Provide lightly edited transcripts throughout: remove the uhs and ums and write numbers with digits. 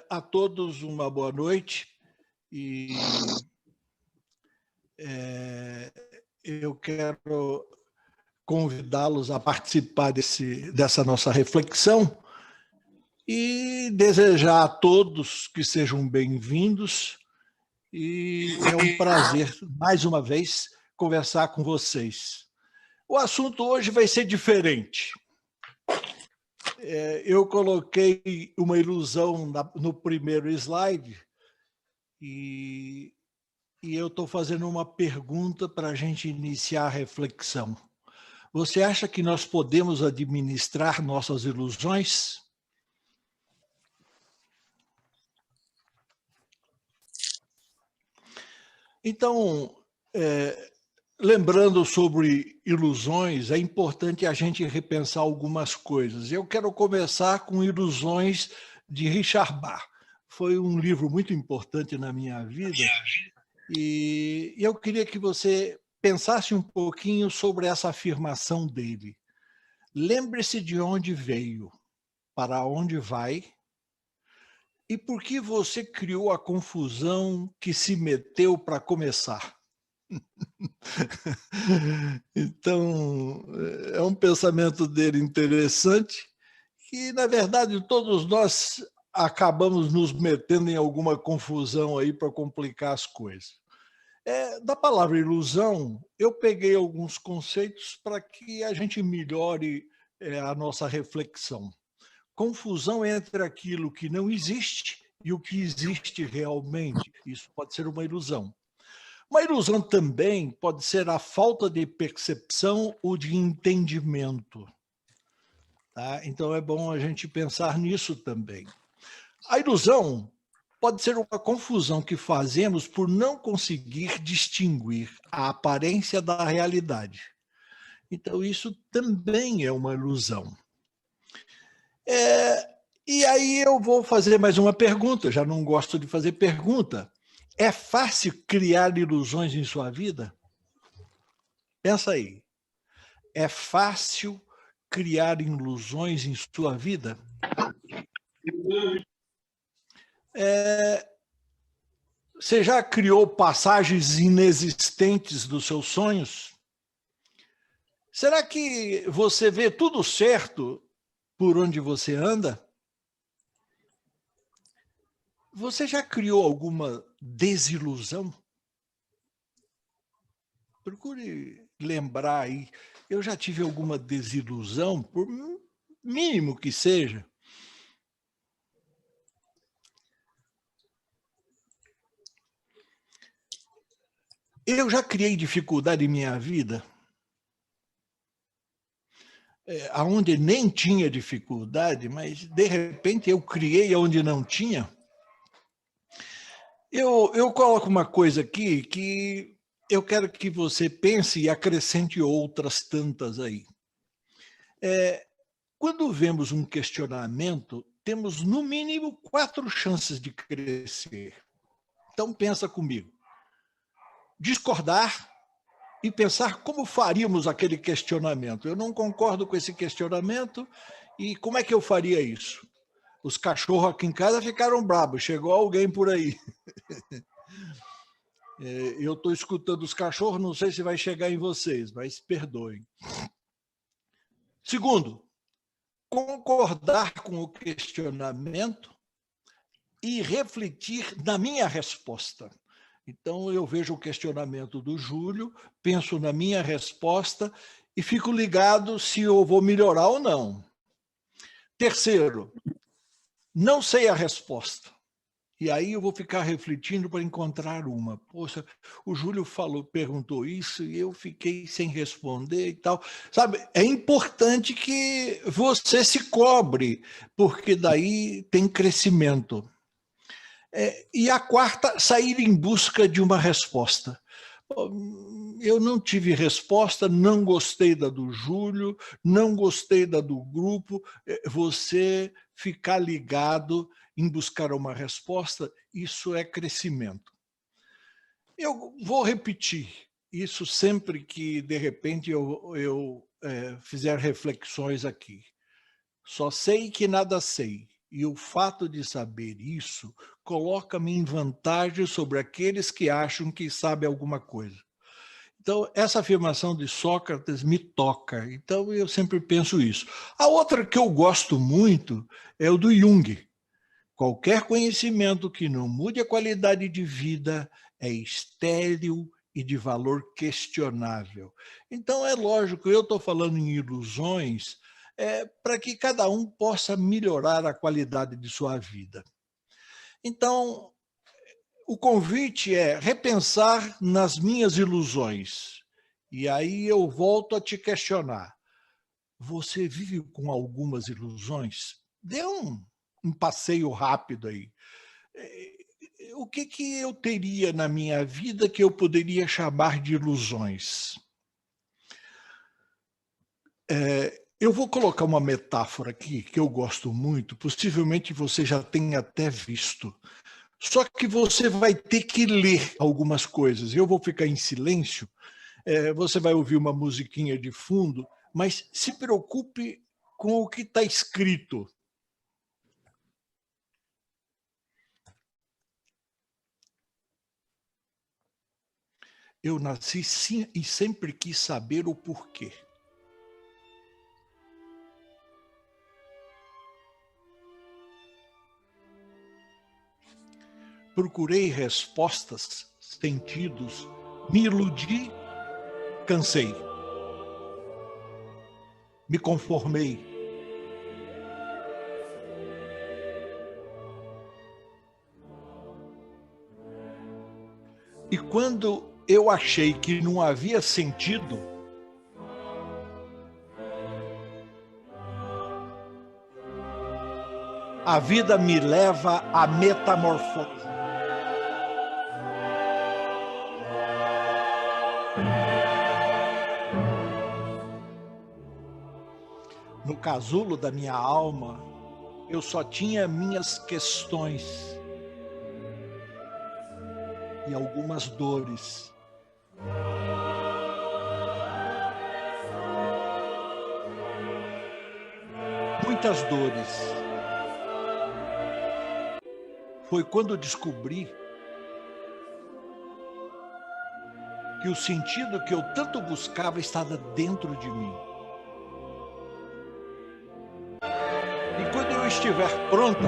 A todos uma boa noite e eu quero convidá-los a participar dessa nossa reflexão e desejar a todos que sejam bem-vindos, e é um prazer, mais uma vez, conversar com vocês. O assunto hoje vai ser diferente. Eu coloquei uma ilusão no primeiro slide e eu estou fazendo uma pergunta para a gente iniciar a reflexão. Você acha que nós podemos administrar nossas ilusões? Então, lembrando sobre ilusões, é importante a gente repensar algumas coisas. Eu quero começar com Ilusões, de Richard Bach. Foi um livro muito importante na minha vida e eu queria que você pensasse um pouquinho sobre essa afirmação dele. Lembre-se de onde veio, para onde vai e por que você criou a confusão que se meteu para começar. Então, é um pensamento dele interessante, que, na verdade, todos nós acabamos nos metendo em alguma confusão aí para complicar as coisas. Da palavra ilusão, eu peguei alguns conceitos para que a gente melhore a nossa reflexão. Confusão entre aquilo que não existe e o que existe realmente. Isso pode ser uma ilusão. Uma ilusão também pode ser a falta de percepção ou de entendimento. Tá? Então é bom a gente pensar nisso também. A ilusão pode ser uma confusão que fazemos por não conseguir distinguir a aparência da realidade. Então isso também é uma ilusão. E aí eu vou fazer mais uma pergunta, já não gosto de fazer pergunta. É fácil criar ilusões em sua vida? Pensa aí. É fácil criar ilusões em sua vida? Você já criou passagens inexistentes dos seus sonhos? Será que você vê tudo certo por onde você anda? Você já criou alguma desilusão? Procure lembrar aí. Eu já tive alguma desilusão, por mínimo que seja. Eu já criei dificuldade em minha vida, onde nem tinha dificuldade, mas de repente eu criei onde não tinha. Eu coloco uma coisa aqui que eu quero que você pense e acrescente outras tantas aí. Quando vemos um questionamento, temos no mínimo 4 chances de crescer. Então pensa comigo. Discordar e pensar como faríamos aquele questionamento. Eu não concordo com esse questionamento e como é que eu faria isso? Os cachorros aqui em casa ficaram bravos, chegou alguém por aí. Eu estou escutando os cachorros, não sei se vai chegar em vocês, mas perdoem. Segundo, concordar com o questionamento e refletir na minha resposta. Então, eu vejo o questionamento do Júlio, penso na minha resposta e fico ligado se eu vou melhorar ou não. Terceiro, não sei a resposta. E aí eu vou ficar refletindo para encontrar uma. Poxa, o Júlio perguntou isso e eu fiquei sem responder e tal. Sabe, é importante que você se cobre, porque daí tem crescimento. E a quarta, sair em busca de uma resposta. Eu não tive resposta, não gostei da do Júlio, não gostei da do grupo. Você ficar ligado em buscar uma resposta, isso é crescimento. Eu vou repetir isso sempre que, de repente, eu fizer reflexões aqui. Só sei que nada sei, E o fato de saber isso coloca-me em vantagem sobre aqueles que acham que sabem alguma coisa. Então, essa afirmação de Sócrates me toca. Então, eu sempre penso isso. A outra que eu gosto muito é o do Jung. Qualquer conhecimento que não mude a qualidade de vida é estéril e de valor questionável. Então, é lógico, eu estou falando em ilusões para que cada um possa melhorar a qualidade de sua vida. Então, o convite é repensar nas minhas ilusões. E aí eu volto a te questionar. Você vive com algumas ilusões? Dê um passeio rápido aí. O que eu teria na minha vida que eu poderia chamar de ilusões? Eu vou colocar uma metáfora aqui que eu gosto muito, possivelmente você já tenha até visto. Só que você vai ter que ler algumas coisas. Eu vou ficar em silêncio, você vai ouvir uma musiquinha de fundo, mas se preocupe com o que está escrito. Eu nasci sim e sempre quis saber o porquê. Procurei respostas, sentidos, me iludi, cansei. Me conformei. E quando eu achei que não havia sentido, a vida me leva à metamorfose. No casulo da minha alma, eu só tinha minhas questões e algumas dores. Muitas dores. Foi quando descobri que o sentido que eu tanto buscava estava dentro de mim. E quando eu estiver pronta,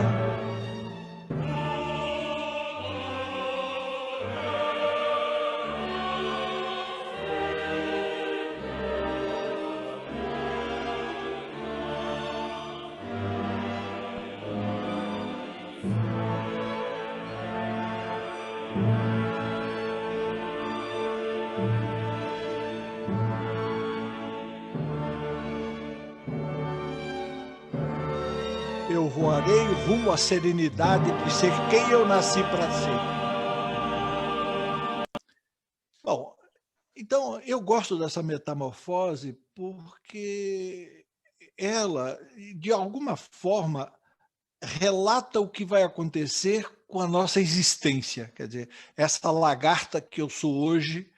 eu voarei rumo à serenidade de ser quem eu nasci para ser. Bom, então eu gosto dessa metamorfose porque ela, de alguma forma, relata o que vai acontecer com a nossa existência. Quer dizer, essa lagarta que eu sou hoje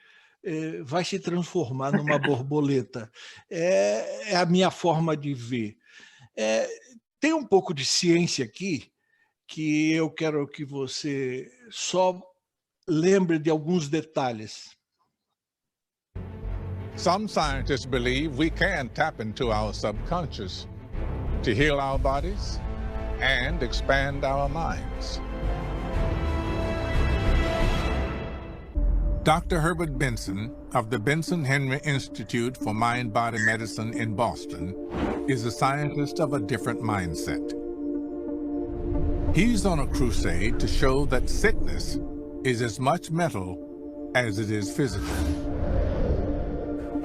vai se transformar numa borboleta. É a minha forma de ver. Tem um pouco de ciência aqui que eu quero que você só lembre de alguns detalhes. Some scientists believe we can tap into our subconscious to heal our bodies and expand our minds. Dr. Herbert Benson of the Benson Henry Institute for Mind-Body Medicine in Boston is a scientist of a different mindset. He's on a crusade to show that sickness is as much mental as it is physical.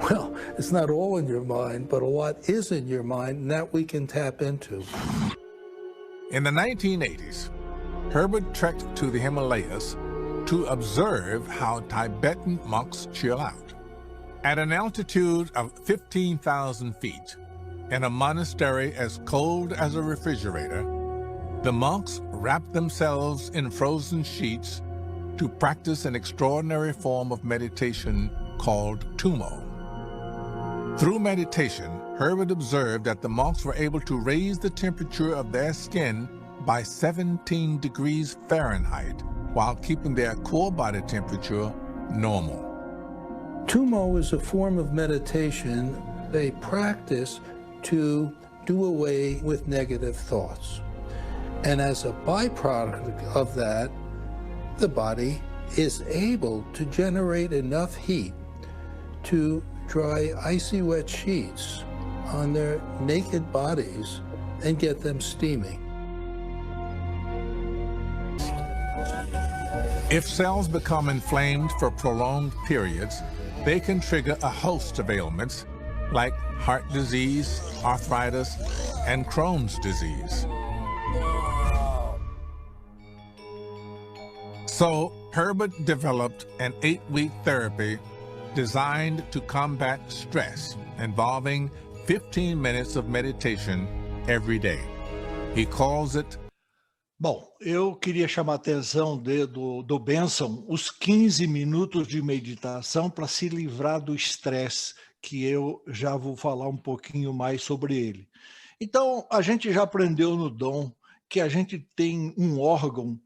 Well, it's not all in your mind, but a lot is in your mind, and that we can tap into. In the 1980s, Herbert trekked to the Himalayas to observe how Tibetan monks chill out. At an altitude of 15,000 feet, in a monastery as cold as a refrigerator, the monks wrap themselves in frozen sheets to practice an extraordinary form of meditation called Tumo. Through meditation, Herbert observed that the monks were able to raise the temperature of their skin by 17 degrees Fahrenheit while keeping their core body temperature normal. Tumo is a form of meditation they practice to do away with negative thoughts. And as a byproduct of that, the body is able to generate enough heat to dry icy wet sheets on their naked bodies and get them steaming. If cells become inflamed for prolonged periods, they can trigger a host of ailments like heart disease, arthritis, and Crohn's disease. So Herbert developed an 8-week therapy designed to combat stress, involving 15 minutes of meditation every day. He calls it. Bom, eu queria chamar a atenção do Benson, os 15 minutos de meditação para se livrar do estresse, que eu já vou falar um pouquinho mais sobre ele. Então, a gente já aprendeu no Dom que a gente tem um órgão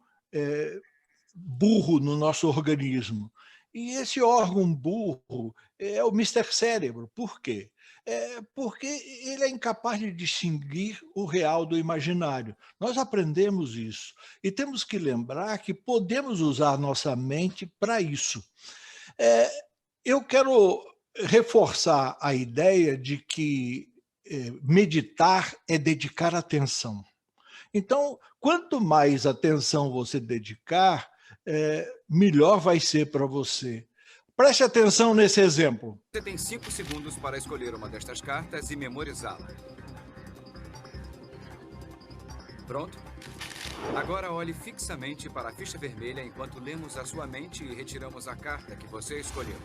burro no nosso organismo. E esse órgão burro é o Mr. Cérebro. Por quê? Porque ele é incapaz de distinguir o real do imaginário. Nós aprendemos isso. E temos que lembrar que podemos usar nossa mente para isso. Eu quero reforçar a ideia de que meditar é dedicar atenção. Então, quanto mais atenção você dedicar, melhor vai ser para você. Preste atenção nesse exemplo. Você tem 5 segundos para escolher uma destas cartas e memorizá-la. Pronto? Agora olhe fixamente para a ficha vermelha enquanto lemos a sua mente e retiramos a carta que você escolheu.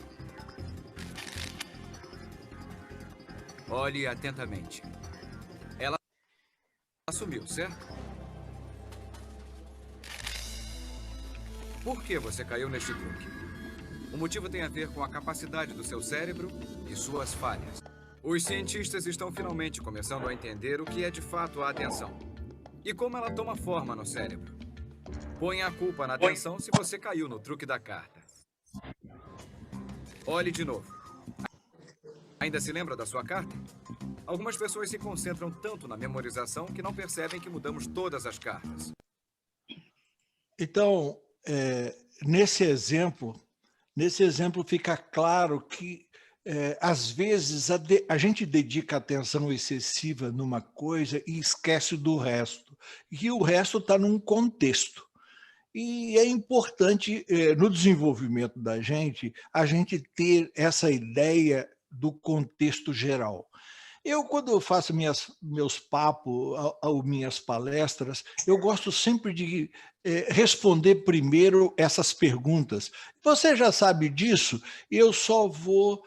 Olhe atentamente. Ela sumiu, certo? Por que você caiu neste truque? O motivo tem a ver com a capacidade do seu cérebro e suas falhas. Os cientistas estão finalmente começando a entender o que é de fato a atenção e como ela toma forma no cérebro. Ponha a culpa na atenção se você caiu no truque da carta. Olhe de novo. Ainda se lembra da sua carta? Algumas pessoas se concentram tanto na memorização que não percebem que mudamos todas as cartas. Então, nesse exemplo fica claro que, às vezes, a gente dedica atenção excessiva numa coisa e esquece do resto. E o resto está num contexto. E é importante, no desenvolvimento da gente, a gente ter essa ideia do contexto geral. Quando eu faço meus papos ou minhas palestras, eu gosto sempre de responder primeiro essas perguntas. Você já sabe disso? Eu só vou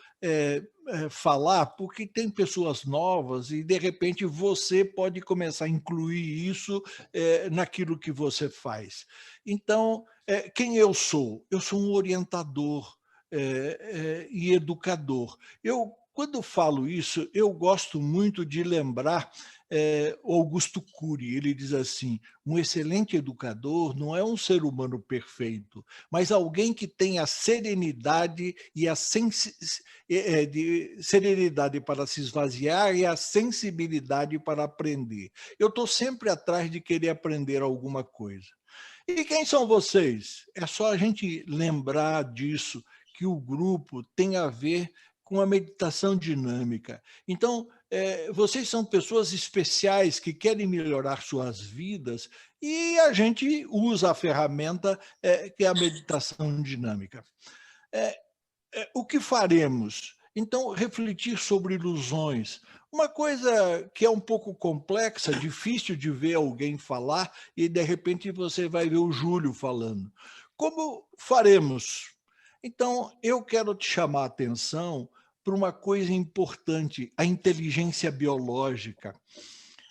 falar porque tem pessoas novas e, de repente, você pode começar a incluir isso naquilo que você faz. Então, quem eu sou? Eu sou um orientador e educador. Quando falo isso, eu gosto muito de lembrar Augusto Cury. Ele diz assim: um excelente educador não é um ser humano perfeito, mas alguém que tem a serenidade e serenidade para se esvaziar e a sensibilidade para aprender. Eu estou sempre atrás de querer aprender alguma coisa. E quem são vocês? É só a gente lembrar disso, que o grupo tem a ver com a meditação dinâmica. Então, vocês são pessoas especiais que querem melhorar suas vidas e a gente usa a ferramenta que é a meditação dinâmica. O que faremos? Então, refletir sobre ilusões. Uma coisa que é um pouco complexa, difícil de ver alguém falar e, de repente, você vai ver o Júlio falando. Como faremos? Então, eu quero te chamar a atenção para uma coisa importante, a inteligência biológica.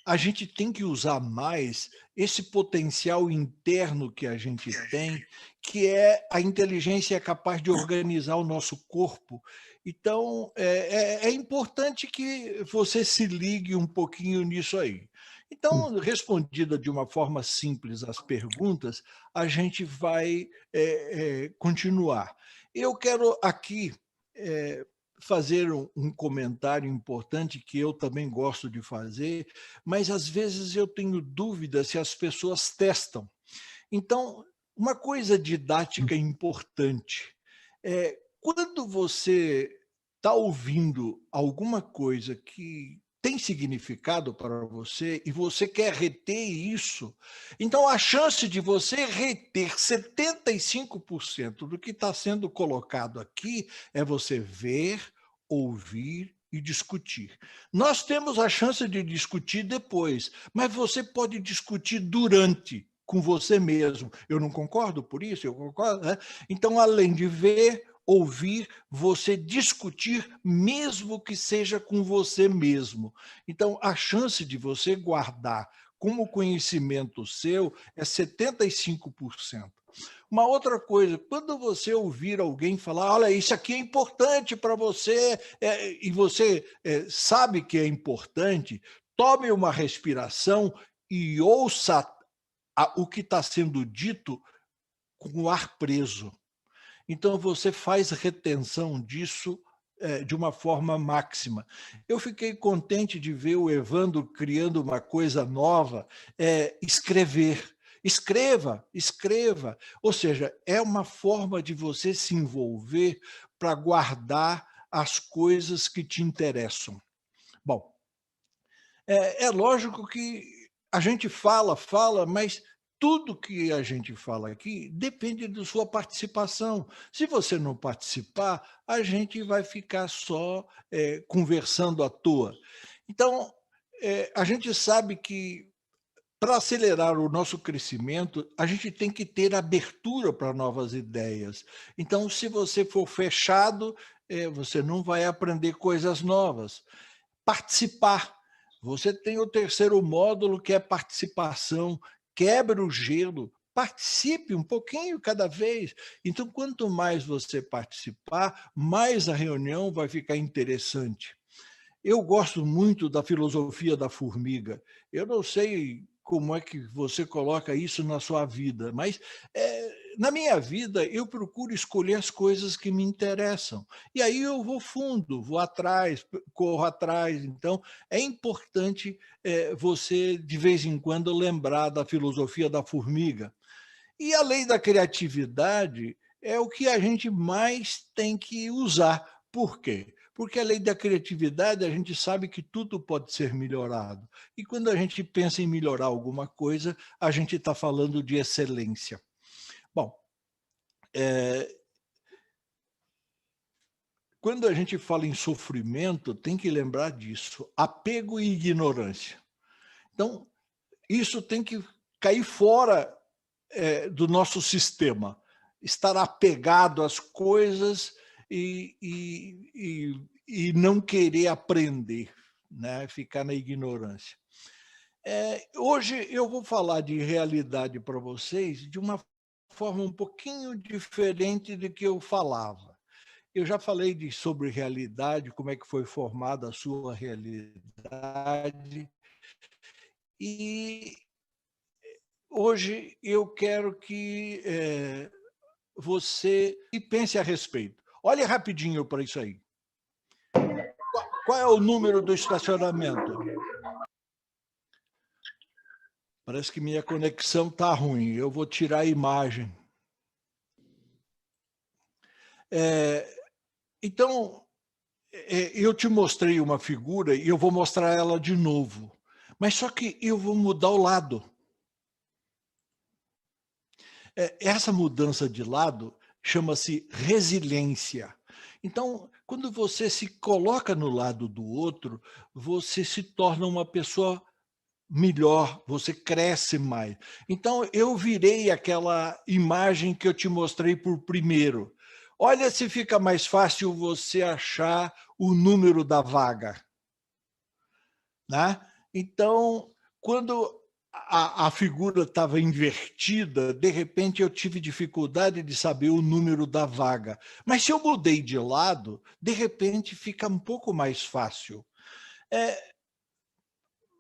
A gente tem que usar mais esse potencial interno que a gente tem, que é a inteligência capaz de organizar o nosso corpo. Então, é importante que você se ligue um pouquinho nisso aí. Então, respondida de uma forma simples as perguntas, a gente vai continuar. Eu quero aqui fazer um comentário importante que eu também gosto de fazer, mas às vezes eu tenho dúvida se as pessoas testam. Então, uma coisa didática importante é quando você está ouvindo alguma coisa que tem significado para você e você quer reter isso, então a chance de você reter 75% do que está sendo colocado aqui é você ver, ouvir e discutir. Nós temos a chance de discutir depois, mas você pode discutir durante, com você mesmo. Eu não concordo por isso, eu concordo, né? Então, além de ver, ouvir, você discutir, mesmo que seja com você mesmo. Então, a chance de você guardar como conhecimento seu é 75%. Uma outra coisa, quando você ouvir alguém falar, olha, isso aqui é importante para você, e você sabe que é importante, tome uma respiração e ouça o que está sendo dito com o ar preso. Então, você faz retenção disso de uma forma máxima. Eu fiquei contente de ver o Evandro criando uma coisa nova, escrever. Escreva, escreva. Ou seja, é uma forma de você se envolver para guardar as coisas que te interessam. Bom, é lógico que a gente fala, mas tudo que a gente fala aqui depende da sua participação. Se você não participar, a gente vai ficar só conversando à toa. Então, a gente sabe que para acelerar o nosso crescimento, a gente tem que ter abertura para novas ideias. Então, se você for fechado, você não vai aprender coisas novas. Participar. Você tem o terceiro módulo, que é participação. Quebre o gelo, participe um pouquinho cada vez. Então, quanto mais você participar, mais a reunião vai ficar interessante. Eu gosto muito da filosofia da formiga. Eu não sei como é que você coloca isso na sua vida, mas na minha vida eu procuro escolher as coisas que me interessam. E aí eu vou fundo, vou atrás, corro atrás. Então, é importante você, de vez em quando, lembrar da filosofia da formiga. E a lei da criatividade é o que a gente mais tem que usar. Por quê? Porque a lei da criatividade, a gente sabe que tudo pode ser melhorado. E quando a gente pensa em melhorar alguma coisa, a gente está falando de excelência. Bom, quando a gente fala em sofrimento, tem que lembrar disso. Apego e ignorância. Então, isso tem que cair fora do nosso sistema. Estar apegado às coisas e não querer aprender, né? Ficar na ignorância. Hoje eu vou falar de realidade para vocês de uma forma um pouquinho diferente do que eu falava. Eu já falei sobre realidade, como é que foi formada a sua realidade, e hoje eu quero que você pense a respeito. Olhe rapidinho para isso aí. Qual é o número do estacionamento? Parece que minha conexão está ruim. Eu vou tirar a imagem. Então, eu te mostrei uma figura e eu vou mostrar ela de novo. Mas só que eu vou mudar o lado. Essa mudança de lado chama-se resiliência. Então, quando você se coloca no lado do outro, você se torna uma pessoa melhor, você cresce mais. Então, eu virei aquela imagem que eu te mostrei por primeiro. Olha se fica mais fácil você achar o número da vaga, né? Então, quando a figura estava invertida, de repente eu tive dificuldade de saber o número da vaga. Mas se eu mudei de lado, de repente fica um pouco mais fácil.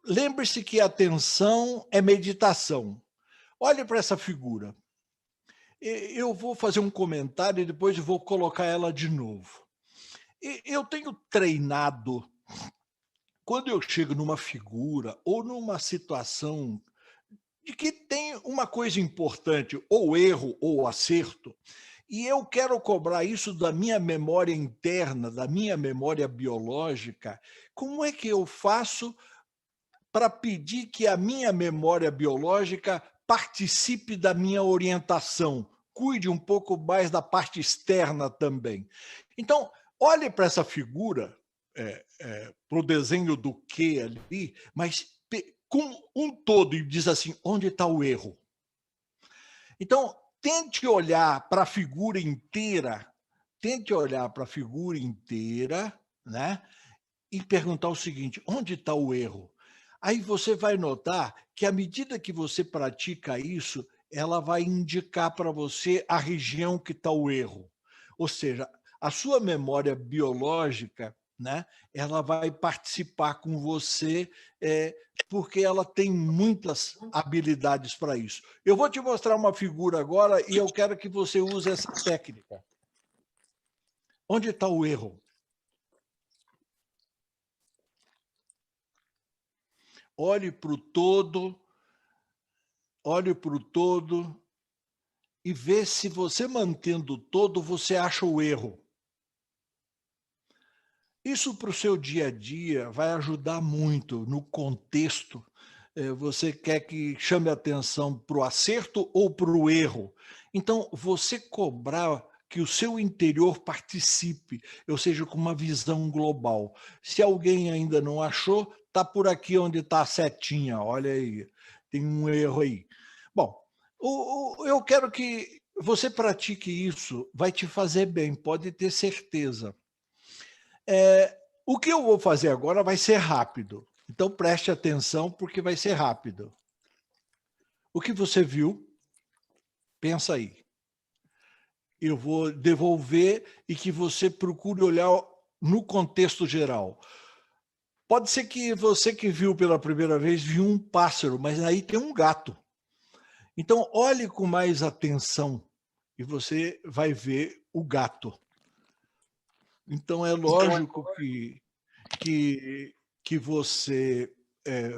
lembre-se que atenção é meditação. Olhe para essa figura. Eu vou fazer um comentário e depois eu vou colocar ela de novo. Eu tenho treinado, quando eu chego numa figura ou numa situação de que tem uma coisa importante, ou erro ou acerto, e eu quero cobrar isso da minha memória interna, da minha memória biológica, como é que eu faço para pedir que a minha memória biológica participe da minha orientação, cuide um pouco mais da parte externa também? Então, olhe para essa figura, para o desenho do que ali, mas com um todo, e diz assim, onde está o erro? Então, tente olhar para a figura inteira, né? E perguntar o seguinte, onde está o erro? Aí você vai notar que, à medida que você pratica isso, ela vai indicar para você a região que está o erro. Ou seja, a sua memória biológica, né, ela vai participar com você, porque ela tem muitas habilidades para isso. Eu vou te mostrar uma figura agora e eu quero que você use essa técnica. Onde está o erro? Olhe para o todo e vê se você mantendo o todo, você acha o erro. Isso para o seu dia a dia vai ajudar muito no contexto. Você quer que chame a atenção para o acerto ou para o erro? Então, você cobrar que o seu interior participe, ou seja, com uma visão global. Se alguém ainda não achou, está por aqui onde está a setinha, olha aí, tem um erro aí. Bom, eu quero que você pratique isso, vai te fazer bem, pode ter certeza. O que eu vou fazer agora vai ser rápido, então preste atenção porque vai ser rápido. O que você viu, pensa aí. Eu vou devolver e que você procure olhar no contexto geral. Pode ser que você que viu pela primeira vez viu um pássaro, mas aí tem um gato. Então, olhe com mais atenção e você vai ver o gato. Então, é lógico que você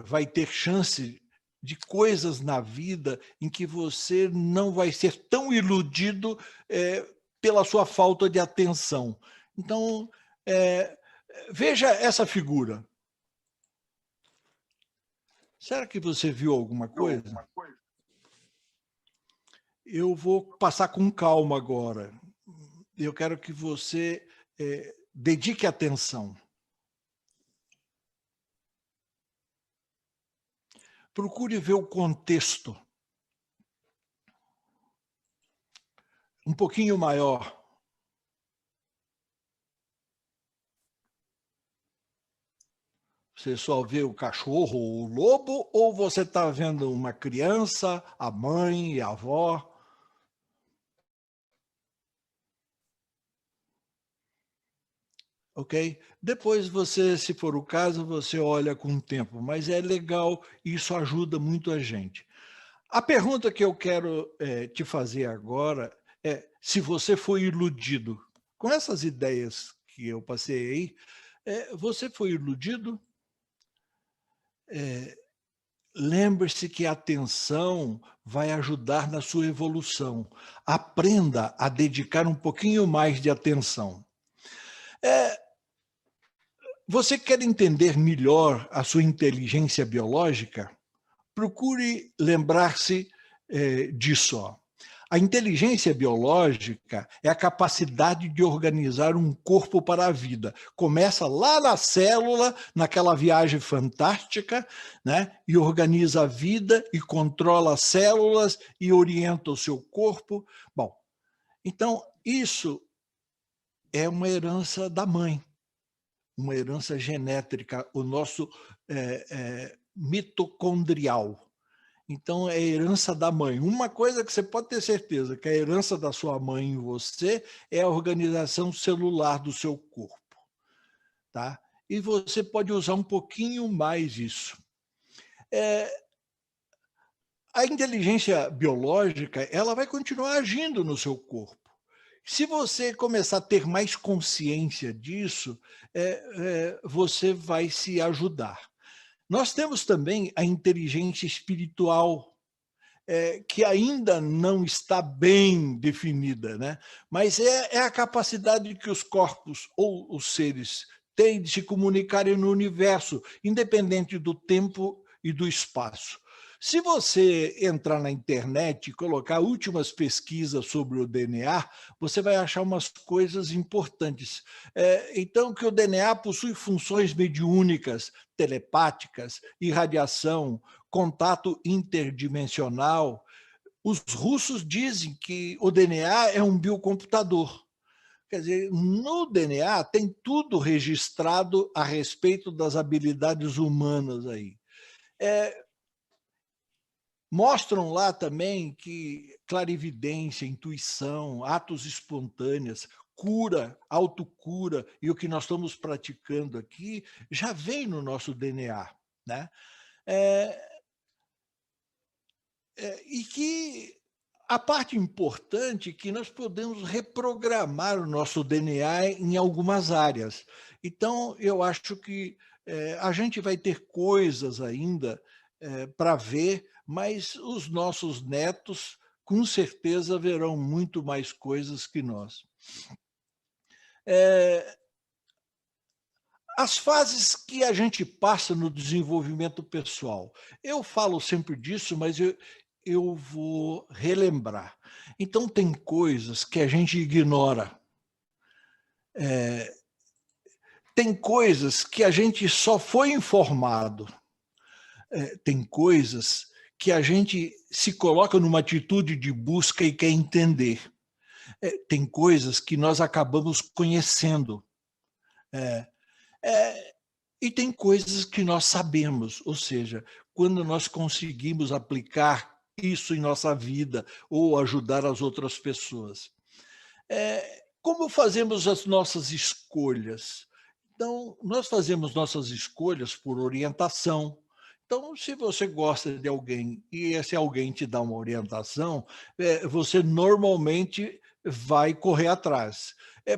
vai ter chance de coisas na vida em que você não vai ser tão iludido pela sua falta de atenção. Então, veja essa figura. Será que você viu alguma coisa? Eu vou passar com calma agora. Eu quero que você dedique atenção. Procure ver o contexto um pouquinho maior. Você só vê o cachorro ou o lobo, ou você está vendo uma criança, a mãe e a avó? Ok? Depois você, se for o caso, você olha com o tempo, mas é legal, isso ajuda muito a gente. A pergunta que eu quero te fazer agora é se você foi iludido. Com essas ideias que eu passei aí, você foi iludido? Lembre-se que a atenção vai ajudar na sua evolução. Aprenda a dedicar um pouquinho mais de atenção. Você quer entender melhor a sua inteligência biológica? Procure lembrar-se disso. Ó. A inteligência biológica é a capacidade de organizar um corpo para a vida. Começa lá na célula, naquela viagem fantástica, né? E organiza a vida e controla as células e orienta o seu corpo. Bom, então isso é uma herança da mãe, uma herança genética, o nosso mitocondrial. Então, é a herança da mãe. Uma coisa que você pode ter certeza, que a herança da sua mãe em você é a organização celular do seu corpo. Tá? E você pode usar um pouquinho mais isso. A inteligência biológica, ela vai continuar agindo no seu corpo. Se você começar a ter mais consciência disso, você vai se ajudar. Nós temos também a inteligência espiritual, que ainda não está bem definida, né? Mas é a capacidade que os corpos ou os seres têm de se comunicarem no universo, independente do tempo e do espaço. Se você entrar na internet e colocar últimas pesquisas sobre o DNA, você vai achar umas coisas importantes. Então, que o DNA possui funções mediúnicas, telepáticas, irradiação, contato interdimensional. Os russos dizem que o DNA é um biocomputador. Quer dizer, no DNA tem tudo registrado a respeito das habilidades humanas aí. Mostram lá também que clarividência, intuição, atos espontâneos, cura, autocura, e o que nós estamos praticando aqui já vem no nosso DNA, né? E que a parte importante é que nós podemos reprogramar o nosso DNA em algumas áreas. Então, eu acho que a gente vai ter coisas ainda para ver, mas os nossos netos, com certeza, verão muito mais coisas que nós. As fases que a gente passa no desenvolvimento pessoal. Eu falo sempre disso, mas eu vou relembrar. Então, tem coisas que a gente ignora. Tem coisas que a gente só foi informado. Tem coisas que a gente se coloca numa atitude de busca e quer entender. Tem coisas que nós acabamos conhecendo. E tem coisas que nós sabemos, ou seja, quando nós conseguimos aplicar isso em nossa vida ou ajudar as outras pessoas. Como fazemos as nossas escolhas? Então, nós fazemos nossas escolhas por orientação. Então, se você gosta de alguém e esse alguém te dá uma orientação, você normalmente vai correr atrás.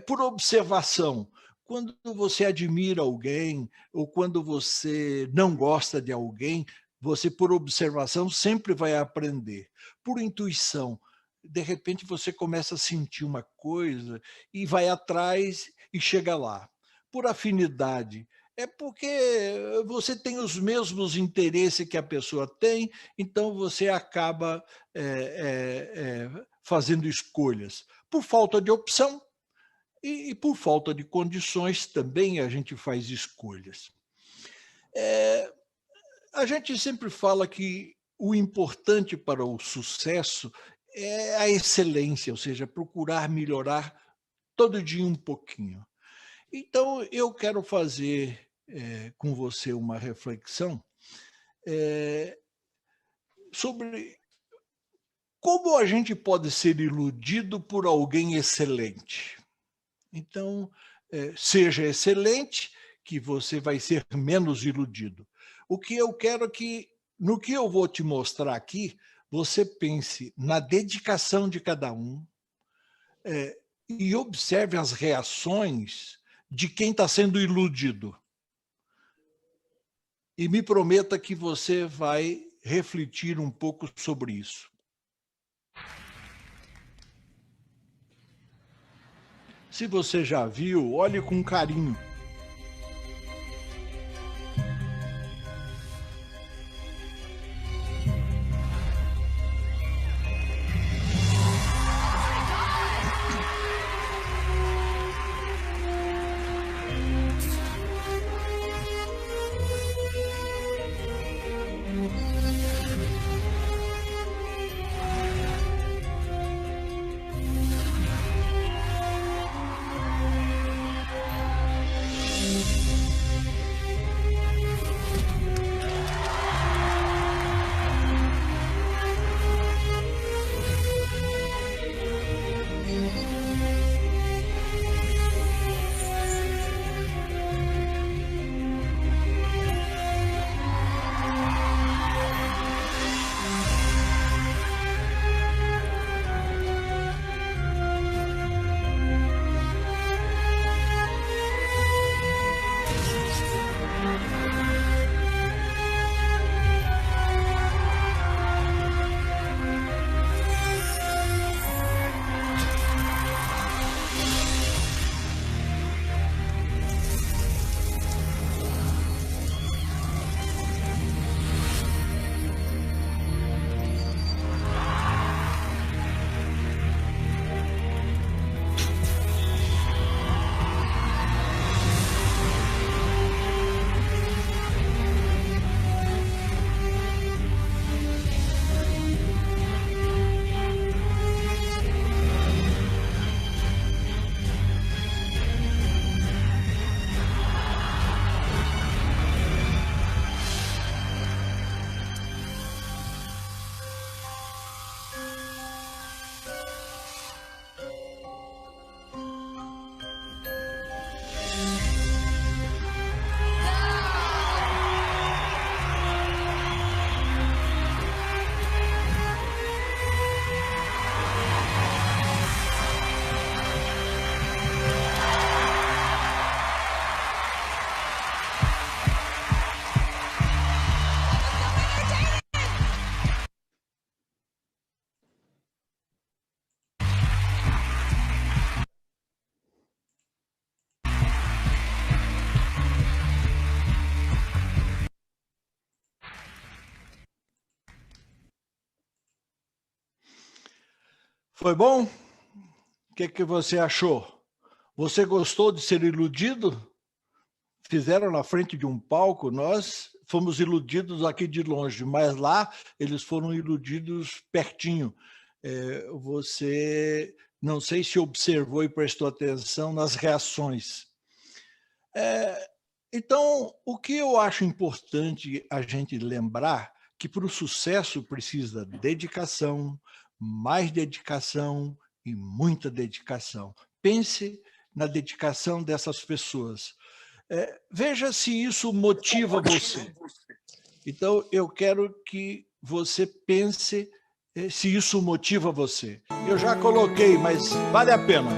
Por observação. Quando você admira alguém ou quando você não gosta de alguém, você, por observação, sempre vai aprender. Por intuição, de repente você começa a sentir uma coisa e vai atrás e chega lá. Por afinidade, é porque você tem os mesmos interesses que a pessoa tem, então você acaba fazendo escolhas. Por falta de opção e por falta de condições também a gente faz escolhas. A gente sempre fala que o importante para o sucesso é a excelência, ou seja, procurar melhorar todo dia um pouquinho. Então, eu quero fazer com você uma reflexão sobre como a gente pode ser iludido por alguém excelente. Então, seja excelente, que você vai ser menos iludido. O que eu quero é que, no que eu vou te mostrar aqui, você pense na dedicação de cada um e observe as reações de quem está sendo iludido. E me prometa que você vai refletir um pouco sobre isso. Se você já viu, olhe com carinho. Foi bom? O que você achou? Você gostou de ser iludido? Fizeram na frente de um palco, nós fomos iludidos aqui de longe, mas lá eles foram iludidos pertinho. Você, não sei se observou e prestou atenção nas reações. Então, o que eu acho importante a gente lembrar, que para o sucesso precisa dedicação, mais dedicação e muita dedicação. Pense na dedicação dessas pessoas. Veja se isso motiva você. Então, eu quero que você pense se isso motiva você. Eu já coloquei, mas vale a pena.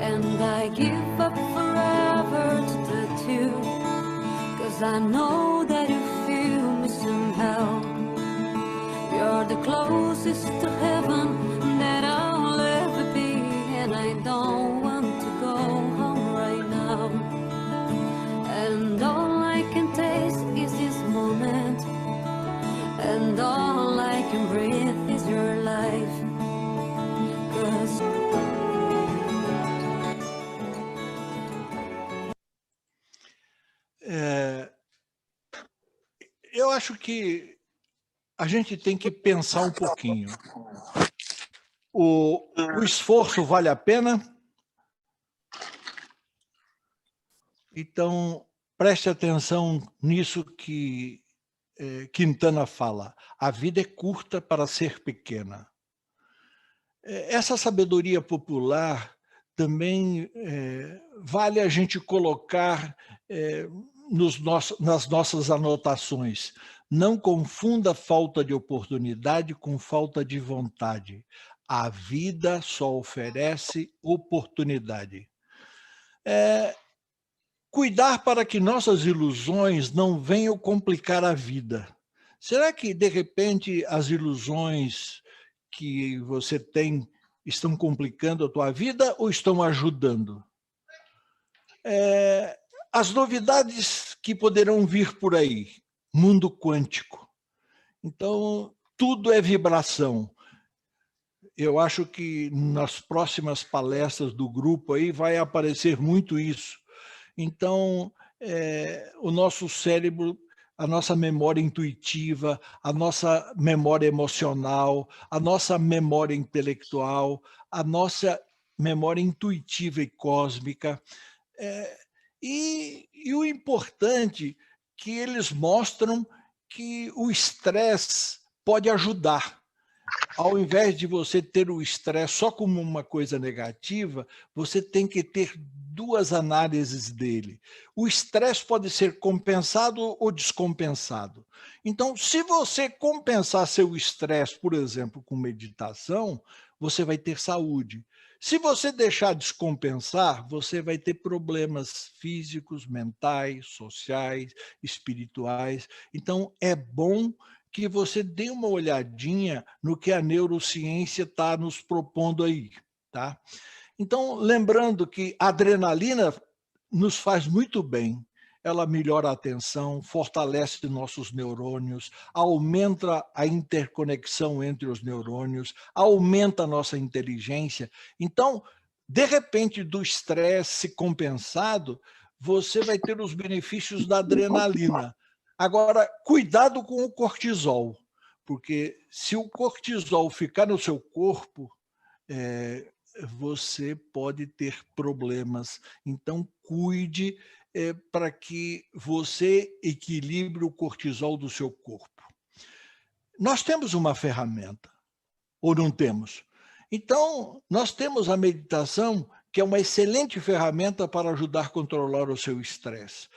And I give up forever to tattoo, 'cause I know that you feel me somehow. You're the closest to heaven that I'll ever be, and I don't want to go home right now. And all I can taste is this moment, and all I can breathe is your life. 'Cause eu acho que a gente tem que pensar um pouquinho. O esforço vale a pena? Então, preste atenção nisso que Quintana fala. A vida é curta para ser pequena. Essa sabedoria popular também vale a gente colocar nas nossas anotações. Não confunda falta de oportunidade com falta de vontade. A vida só oferece oportunidade. Cuidar para que nossas ilusões não venham complicar a vida. Será que, de repente, as ilusões que você tem estão complicando a tua vida ou estão ajudando? As novidades que poderão vir por aí, mundo quântico. Então, tudo é vibração. Eu acho que nas próximas palestras do grupo aí vai aparecer muito isso. Então, o nosso cérebro, a nossa memória intuitiva, a nossa memória emocional, a nossa memória intelectual, a nossa memória intuitiva e cósmica. E o importante é que eles mostram que o estresse pode ajudar. Ao invés de você ter o estresse só como uma coisa negativa, você tem que ter duas análises dele. O estresse pode ser compensado ou descompensado. Então, se você compensar seu estresse, por exemplo, com meditação, você vai ter saúde. Se você deixar descompensar, você vai ter problemas físicos, mentais, sociais, espirituais. Então, é bom que você dê uma olhadinha no que a neurociência está nos propondo aí, tá? Então, lembrando que a adrenalina nos faz muito bem. Ela melhora a atenção, fortalece nossos neurônios, aumenta a interconexão entre os neurônios, aumenta a nossa inteligência. Então, de repente, do estresse compensado, você vai ter os benefícios da adrenalina. Agora, cuidado com o cortisol, porque se o cortisol ficar no seu corpo, você pode ter problemas. Então, cuide para que você equilibre o cortisol do seu corpo. Nós temos uma ferramenta, ou não temos? Então, nós temos a meditação, que é uma excelente ferramenta para ajudar a controlar o seu estresse.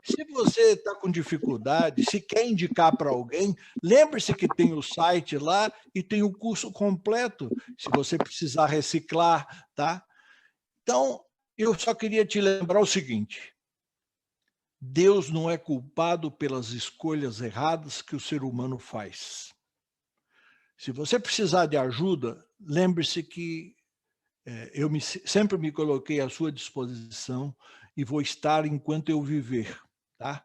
Se você está com dificuldade, se quer indicar para alguém, lembre-se que tem o site lá e tem o curso completo, se você precisar reciclar, tá? Então, eu só queria te lembrar o seguinte: Deus não é culpado pelas escolhas erradas que o ser humano faz. Se você precisar de ajuda, lembre-se que eu sempre me coloquei à sua disposição e vou estar enquanto eu viver, tá?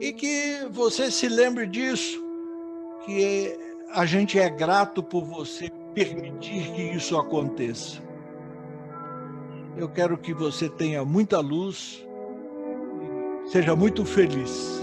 E que você se lembre disso, que a gente é grato por você permitir que isso aconteça. Eu quero que você tenha muita luz, seja muito feliz.